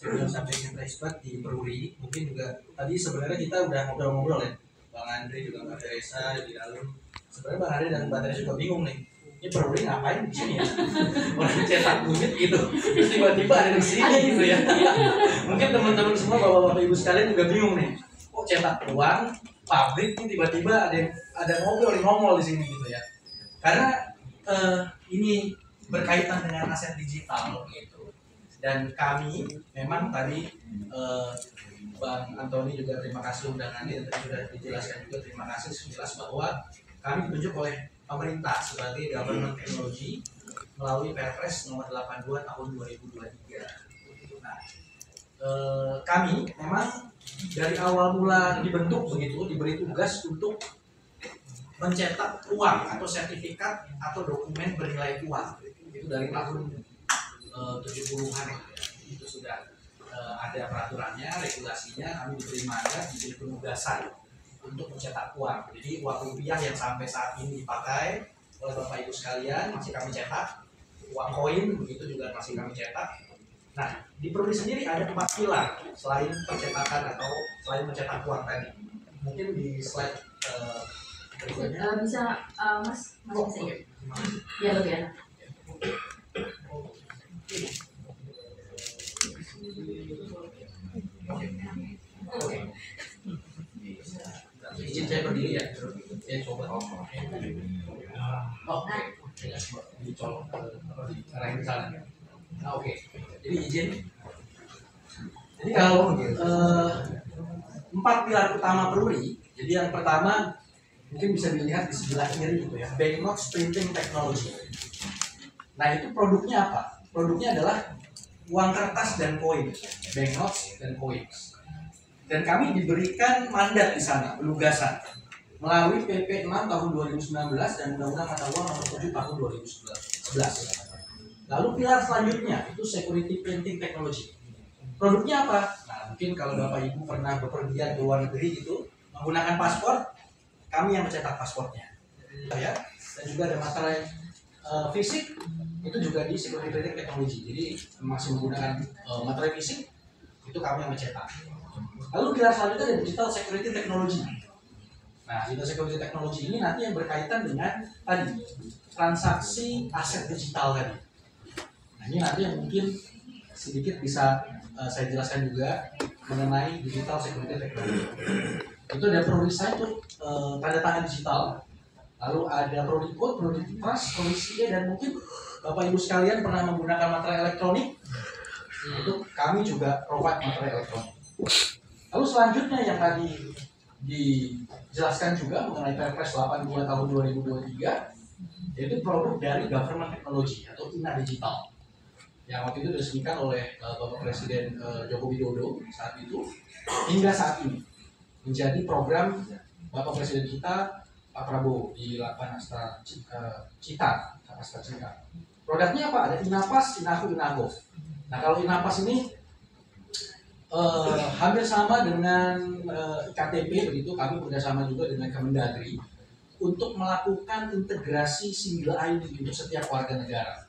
sudah sampai kita expert di Peruri. Mungkin juga tadi sebenarnya kita udah ngobrol-ngobrol ya, Bang Andri juga Mbak Teresa di dalam. Sebenarnya Bang Andri dan Mbak Teresa juga bingung nih, ini Peruri ngapain di sini ya? Orang cetak kunyit gitu, terus tiba-tiba ada di sini gitu ya. Mungkin teman-teman semua bapak-bapak ibu sekalian juga bingung nih, kok cetak uang pabrik ini tiba-tiba ada mobil nongol di sini gitu ya. Karena ini berkaitan dengan aset digital gitu. Dan kami memang tadi Bang Antoni juga terima kasih undangannya, dan sudah dijelaskan juga terima kasih jelas bahwa kami ditunjuk oleh pemerintah sebagai government technology melalui Perpres nomor 82 tahun 2023. Nah, kami memang dari awal mula dibentuk begitu, diberi tugas untuk mencetak uang atau sertifikat atau dokumen bernilai uang. Itu dari tahun 70-an itu sudah ada peraturannya, regulasinya. Kami diberi mandat, diberi penugasan untuk mencetak uang. Jadi uang rupiah yang sampai saat ini dipakai oleh Bapak Ibu sekalian masih kami cetak. Uang koin begitu juga masih kami cetak. Nah, di Peruri sendiri ada 4 pilar selain percetakan atau selain mencetak uang tadi. Mungkin di slide berikutnya bisa Mas bisa ya lebih enak. Oke. Izin saya berdiri ya. Saya coba. Oke. Dicolok di arah yang sana. Oke. Jadi izin. Jadi kalau 4 pilar utama Peruri, jadi yang pertama mungkin bisa dilihat di sebelah kiri gitu ya, banknotes printing technology. Nah, itu produknya apa? Produknya adalah uang kertas dan koin, banknotes dan coins. Dan kami diberikan mandat di sana, penugasan melalui PP 6 tahun 2019 dan Undang-Undang Mata Uang nomor 7 tahun 2011. Lalu pilar selanjutnya itu security printing technology. Produknya apa? Nah, mungkin kalau Bapak Ibu pernah bepergian ke luar negeri gitu menggunakan paspor, kami yang mencetak paspornya. Ya, dan juga ada materai fisik itu juga di security printing technology. Jadi masih menggunakan materai fisik itu kami yang mencetak. Lalu pilar selanjutnya ada digital security technology. Nah, digital security technology ini nanti yang berkaitan dengan tadi transaksi aset digital tadi. Nah, ini nanti yang mungkin sedikit bisa saya jelaskan juga mengenai digital security technology. Itu ada Peruri Sign untuk tanda tangan digital. Lalu ada Peruri Code, Peruri Trust, Peruri CA, dan mungkin Bapak Ibu sekalian pernah menggunakan materai elektronik. Untuk kami juga provide materai elektronik. Lalu selanjutnya yang tadi dijelaskan juga mengenai Perpres 82 tahun 2023, yaitu produk dari government technology atau INA digital yang waktu itu diresmikan oleh Bapak Presiden Joko Widodo saat itu hingga saat ini menjadi program Bapak Presiden kita Pak Prabowo di Lapan Astra Cita. Produknya apa? Ada Inapas, Inaku, Inagov. Nah, kalau Inapas ini hampir sama dengan IKTP begitu, kami bekerjasama juga dengan Kemendagri untuk melakukan integrasi single ID untuk setiap warga negara.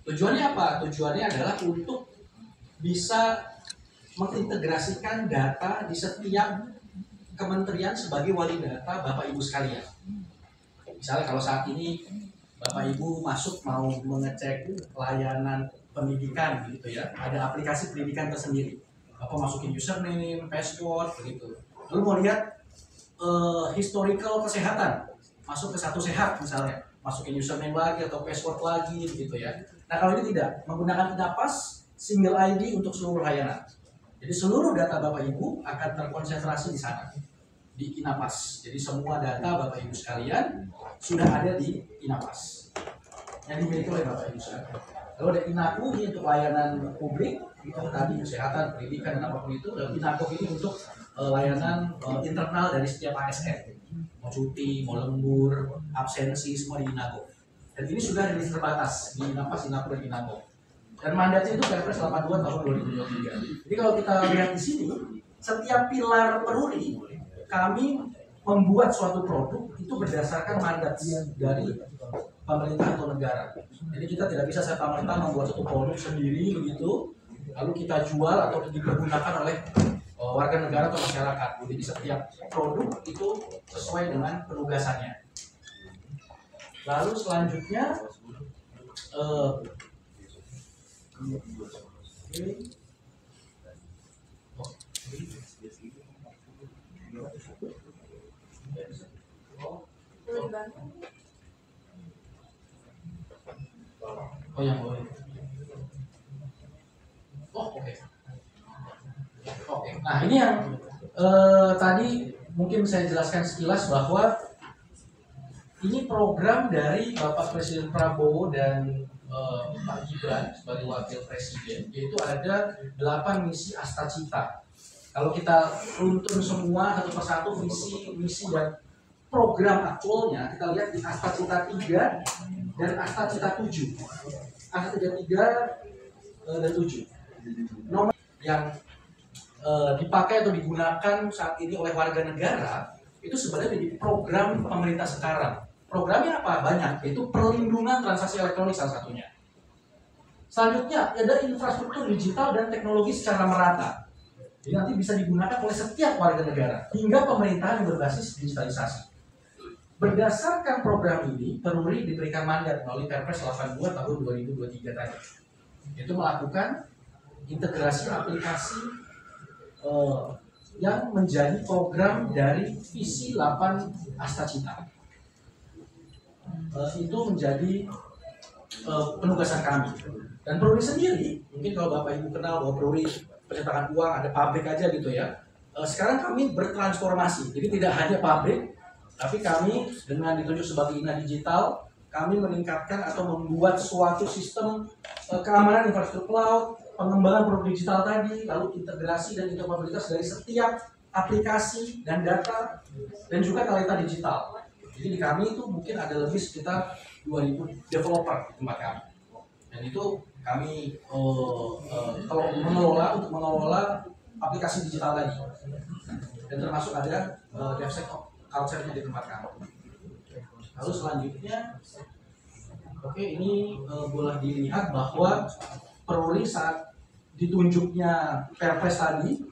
Tujuannya apa? Tujuannya adalah untuk bisa mengintegrasikan data di setiap kementerian sebagai wali data Bapak Ibu sekalian. Misalnya kalau saat ini Bapak Ibu masuk mau mengecek layanan pendidikan gitu ya, ada aplikasi pendidikan tersendiri. Bapak masukin username, password begitu. Lalu mau lihat historical kesehatan, masuk ke Satu Sehat misalnya, masukin username lagi atau password lagi begitu ya. Nah, kalau ini tidak, menggunakan Inapas single ID untuk seluruh layanan. Jadi seluruh data Bapak Ibu akan terkonsentrasi di sana, di Inapas. Jadi semua data Bapak Ibu sekalian sudah ada di Inapas yang dimiliki oleh Bapak Ibu sekalian. Lalu ada Inaku ini untuk layanan publik, itu tadi kesehatan, pendidikan, dan apapun itu. Dan Inagov ini untuk layanan internal dari setiap ASN. Mau cuti, mau lembur, absensi, semua di Inagov. Dan ini sudah rilis terbatas di Inapas, Inaku, dan Inagov. Dan mandatnya itu Perpres 82 tahun 2023. Jadi kalau kita lihat di sini, setiap pilar Peruri kami membuat suatu produk itu berdasarkan mandat dari pemerintah atau negara. Jadi kita tidak bisa serta-merta membuat suatu produk sendiri begitu lalu kita jual atau dipergunakan oleh warga negara atau masyarakat. Jadi setiap produk itu sesuai dengan penugasannya. Lalu selanjutnya oh yang boleh. Oh oke. Oke. Nah ini yang tadi mungkin saya jelaskan sekilas bahwa ini program dari Bapak Presiden Prabowo dan Pak Gibran sebagai Wakil Presiden, yaitu ada 8 misi Astacita. Kalau kita runtun semua satu persatu visi, misi dan program aktualnya, kita lihat di Astacita 3 dan Astacita 7. Astacita 3 dan 7. Nomor yang dipakai atau digunakan saat ini oleh warga negara itu sebenarnya di program pemerintah sekarang. Programnya apa? Banyak, yaitu perlindungan transaksi elektronik salah satunya. Selanjutnya ada infrastruktur digital dan teknologi secara merata. Jadi nanti bisa digunakan oleh setiap warga negara hingga pemerintahan yang berbasis digitalisasi. Berdasarkan program ini, Peruri diberikan mandat melalui Perpres 82 tahun 2023 tadi, yaitu melakukan integrasi aplikasi yang menjadi program dari visi 8 Astacita. Itu menjadi penugasan kami. Dan Peruri sendiri, mungkin kalau Bapak Ibu kenal bahwa Peruri percetakan uang ada pabrik aja gitu ya. Sekarang kami bertransformasi, jadi tidak hanya pabrik, tapi kami dengan ditunjuk sebagai INA Digital, kami meningkatkan atau membuat suatu sistem keamanan infrastruktur cloud, pengembangan produk digital tadi, lalu integrasi dan interoperabilitas dari setiap aplikasi dan data, dan juga talenta digital. Jadi di kami itu mungkin ada lebih sekitar 2000 developer di tempat kami. Dan itu kami kalau mengelola aplikasi digital tadi. Dan termasuk ada DevSecOps culture-nya di tempat kami. Lalu selanjutnya, oke ini boleh dilihat bahwa Peruri saat ditunjuknya Perpres tadi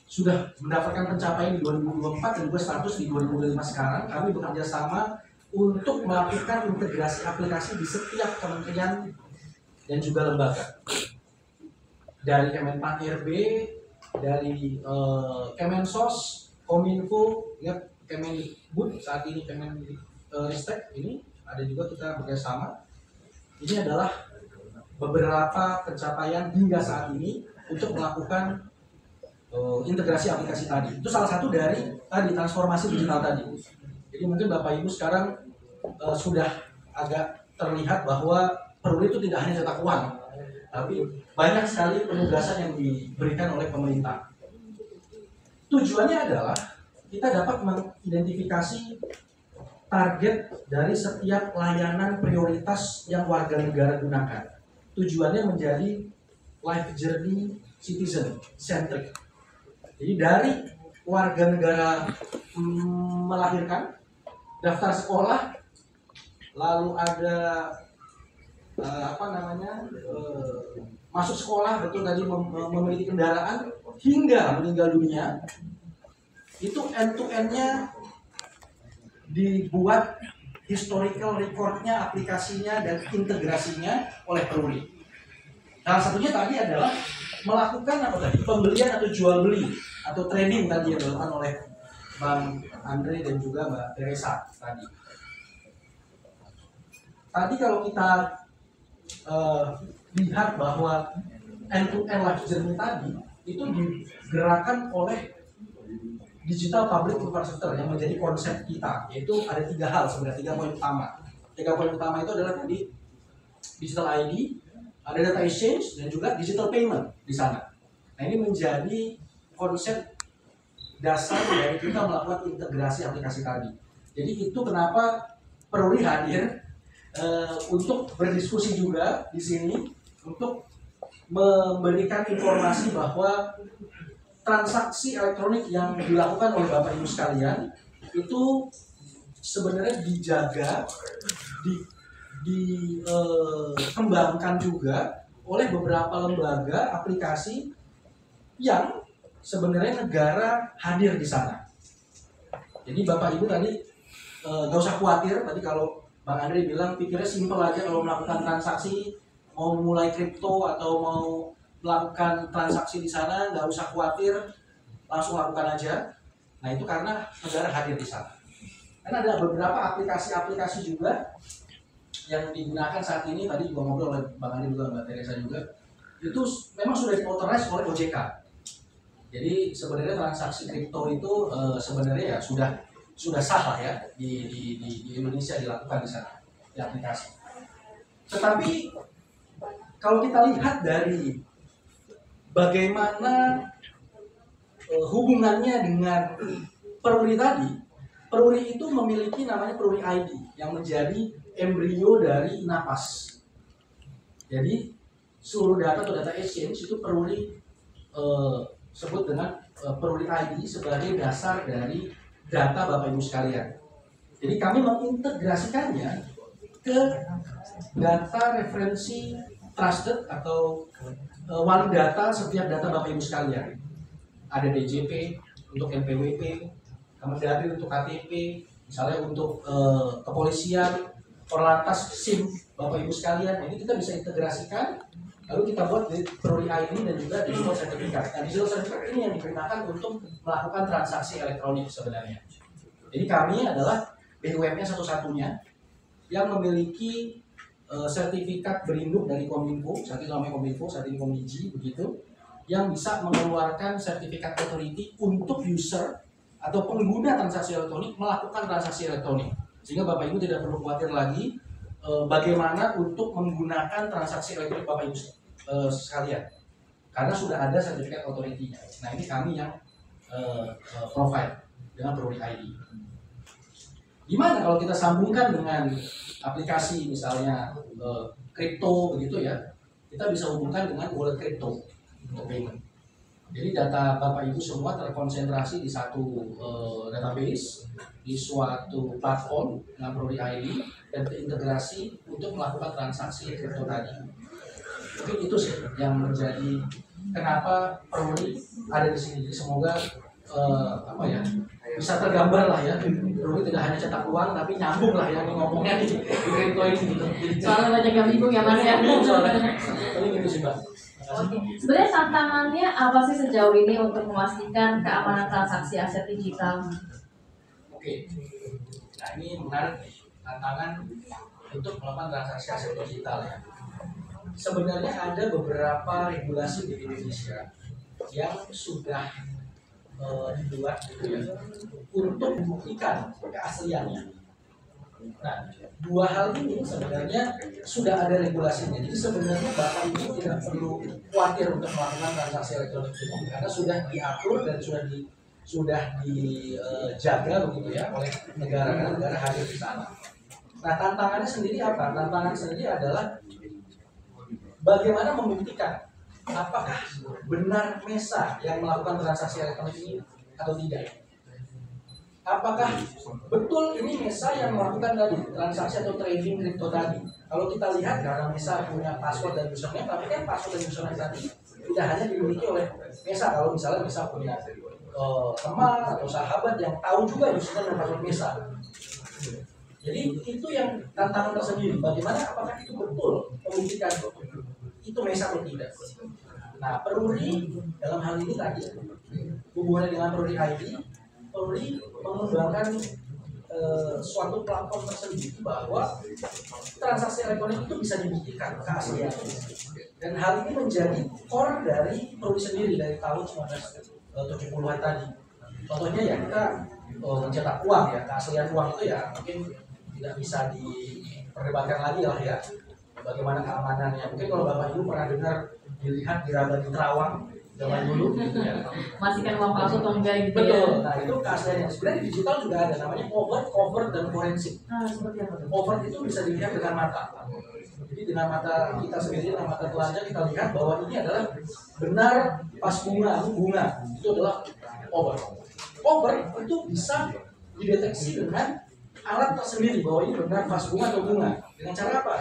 sudah mendapatkan pencapaian di 2024 dan juga status di 2025 sekarang. Kami bekerja sama untuk melakukan integrasi aplikasi di setiap kementerian dan juga lembaga. Dari Kemenpan RB, dari Kemensos, Kominfo, ya, Kemendikbud, saat ini Kemenristek ini ada juga kita bekerjasama. Ini adalah beberapa pencapaian hingga saat ini untuk melakukan integrasi aplikasi tadi. Itu salah satu dari tadi transformasi digital tadi. Jadi mungkin Bapak Ibu sekarang sudah agak terlihat bahwa Peruri itu tidak hanya cetak uang, tapi banyak sekali penugasan yang diberikan oleh pemerintah. Tujuannya adalah kita dapat mengidentifikasi target dari setiap layanan prioritas yang warga negara gunakan. Tujuannya menjadi life journey citizen centric. Jadi dari warga negara melahirkan, daftar sekolah, lalu ada masuk sekolah, betul tadi memiliki kendaraan, hingga meninggal dunia, itu end-to-end-nya dibuat historical record-nya, aplikasinya, dan integrasinya oleh Peruri. Salah satunya tadi adalah melakukan pembelian atau jual beli atau trading tadi yang dilakukan oleh Bang Andre dan juga Mbak Teresa tadi. Tadi kalau kita lihat bahwa end-to-end life journey tadi itu digerakkan oleh digital public infrastructure yang menjadi konsep kita, yaitu ada 3 hal sebenarnya, 3 poin utama. 3 poin utama itu adalah tadi digital ID, ada data exchange, dan juga digital payment di sana. Nah ini menjadi konsep dasar dari kita melakukan integrasi aplikasi tadi. Jadi itu kenapa Peruri hadir untuk berdiskusi juga di sini untuk memberikan informasi bahwa transaksi elektronik yang dilakukan oleh Bapak Ibu sekalian itu sebenarnya dijaga, dikembangkan juga oleh beberapa lembaga aplikasi yang sebenarnya negara hadir di sana. Jadi Bapak Ibu tadi nggak usah khawatir, tadi kalau Bang Andre bilang pikirnya simpel aja kalau melakukan transaksi, mau mulai kripto atau mau melakukan transaksi di sana, nggak usah khawatir, langsung lakukan aja. Nah itu karena negara hadir di sana. Karena ada beberapa aplikasi-aplikasi juga yang digunakan saat ini, tadi juga ngobrol oleh Bang Andi juga, Mbak Teresa juga, itu memang sudah diauthorize oleh OJK. Jadi sebenarnya transaksi kripto itu sebenarnya ya sudah sah lah ya di Indonesia dilakukan di sana, di aplikasi. Tetapi kalau kita lihat dari bagaimana hubungannya dengan Peruri tadi, Peruri itu memiliki namanya Peruri ID yang menjadi embrio dari Napas. Jadi seluruh data atau data exchange itu Peruri sebut dengan Peruri ID sebagai dasar dari data Bapak Ibu sekalian. Jadi kami mengintegrasikannya ke data referensi trusted atau wali data setiap data Bapak Ibu sekalian. Ada DJP untuk NPWP, Kemendagri untuk KTP, misalnya untuk kepolisian, Korlantas, SIM, Bapak Ibu sekalian. Ini kita bisa integrasikan, lalu kita buat di Peruri ID dan juga digital sertifikat. Nah, digital sertifikat ini yang digunakan untuk melakukan transaksi elektronik sebenarnya. Jadi kami adalah BUMN satu-satunya yang memiliki sertifikat berinduk dari Kominfo, saat itu namanya Kominfo, saat ini Komdigi, begitu, yang bisa mengeluarkan sertifikat authority untuk user atau pengguna transaksi elektronik melakukan transaksi elektronik. Sehingga Bapak Ibu tidak perlu khawatir lagi bagaimana untuk menggunakan transaksi elektronik Bapak Ibu sekalian, karena sudah ada sertifikat authority-nya. Nah ini kami yang provide dengan Peruri ID. Gimana kalau kita sambungkan dengan aplikasi misalnya kripto begitu ya, kita bisa hubungkan dengan wallet kripto untuk payment. Jadi data Bapak Ibu semua terkonsentrasi di satu database, di suatu platform dengan Peruri ID dan terintegrasi untuk melakukan transaksi kripto tadi. Mungkin itu sih yang menjadi kenapa Peruri ada di sini. Jadi semoga bisa tergambar lah ya. Peruri tidak hanya cetak uang tapi nyambung lah ya ngomongnya di kripto ini gitu. Soalnya banyak yang bingung ya Mas ya. Paling gitu sih Mbak. Oke. Sebenarnya tantangannya apa sih sejauh ini untuk memastikan keamanan transaksi aset digital? Oke. Nah ini menarik nih, tantangan untuk melakukan transaksi aset digital ya. Sebenarnya ada beberapa regulasi di Indonesia yang sudah dibuat gitu ya untuk membuktikan keasliannya. Nah, dua hal ini sebenarnya sudah ada regulasinya. Jadi sebenarnya Bapak Ibu tidak perlu khawatir untuk melakukan transaksi elektronik ini karena sudah diatur dan sudah dijaga begitu ya oleh negara hadir di sana. Nah, tantangannya sendiri apa? Tantangan sendiri adalah bagaimana membuktikan apakah benar Mesa yang melakukan transaksi elektronik ini atau tidak. Apakah betul ini Mesa yang melakukan tadi transaksi atau trading kripto tadi? Kalau kita lihat karena Mesa punya password dan username, tapi kan password dan username tadi tidak hanya dimiliki oleh Mesa. Kalau misalnya Mesa punya teman atau sahabat yang tahu juga username dan password Mesa. Jadi itu yang tantangan tersendiri. Bagaimana apakah itu betul membuktikan itu Mesa atau tidak? Nah, Peruri dalam hal ini tadi hubungannya dengan Peruri ID, Peruri mengembangkan suatu platform tersendiri bahwa transaksi elektronik itu bisa dibuktikan keaslian. Dan hal ini menjadi core dari Peruri sendiri dari tahun 1970-an tadi. Contohnya ya kita mencetak uang ya, keaslian uang itu ya mungkin tidak bisa diperdebatkan lagi lah ya. Bagaimana keamanannya? Mungkin kalau Bapak Ibu pernah dengar dilihat di Rabani Terawang zaman dulu gitu ya. Masih kan uang palsu atau enggak gitu. Betul. Nah itu keasliannya. Sebenarnya di digital juga ada namanya covert dan forensik. Seperti apa? Covert itu bisa dilihat dengan mata. Jadi dengan mata kita sendiri, dengan mata telanjang kita lihat bahwa ini adalah benar pas bunga itu adalah covert. Covert itu bisa dideteksi dengan alat tersendiri bahwa ini benar pas bunga atau bunga. Dengan cara apa?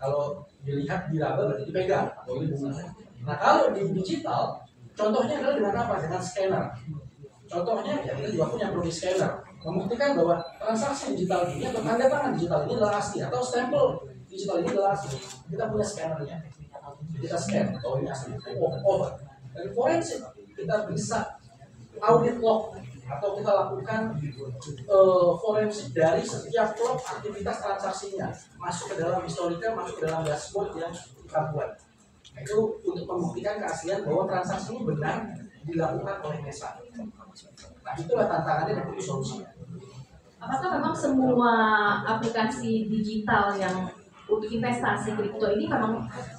Kalau dilihat, diraba, berarti dipegang atau dilindungi. Nah kalau di digital, contohnya adalah dengan apa? Dengan scanner. Contohnya ya kita juga punya produk scanner, membuktikan bahwa transaksi digital ini atau tanda tangan digital ini adalah asli atau stempel digital ini adalah asli. Kita punya scannernya, kita scan bahwa ini asli, over. Dan forensik kita bisa audit log atau kita lakukan forensik dari setiap log aktivitas transaksinya, masuk ke dalam historika, masuk ke dalam dashboard yang kita buat. Nah, itu untuk membuktikan keaslian bahwa transaksi ini benar dilakukan oleh Mesa. Nah itulah tantangannya dan itu solusinya. Apakah memang semua aplikasi digital yang untuk investasi kripto ini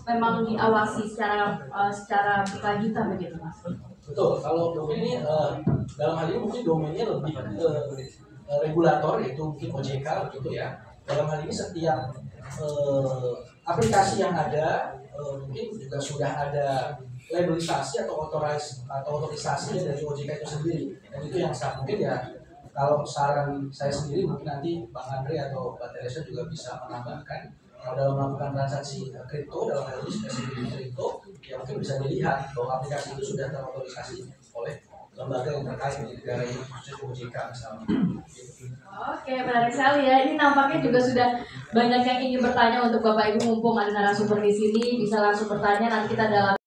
memang diawasi secara berkelanjutan begitu, Mas? Betul. Kalau domain ini dalam hal ini mungkin domainnya lebih ke regulator, yaitu mungkin OJK begitu ya. Dalam hal ini setiap aplikasi yang ada mungkin juga sudah ada labelisasi atau otorisasi dari OJK itu sendiri. Dan itu yang mungkin ya, kalau saran saya sendiri mungkin nanti Bang Andre atau Mbak Teresa juga bisa menambahkan, kalau dalam melakukan transaksi kripto, dalam hal ini spesifik kripto, ya mungkin bisa dilihat bahwa aplikasi itu sudah terotorisasi oleh lembaga yang terkait di negara ini, khususnya OJK misalnya. Oke, menarik sekali ya. Ini nampaknya juga sudah banyak yang ingin bertanya untuk Bapak Ibu, mumpung ada narasumber di sini, bisa langsung bertanya, nanti kita dalam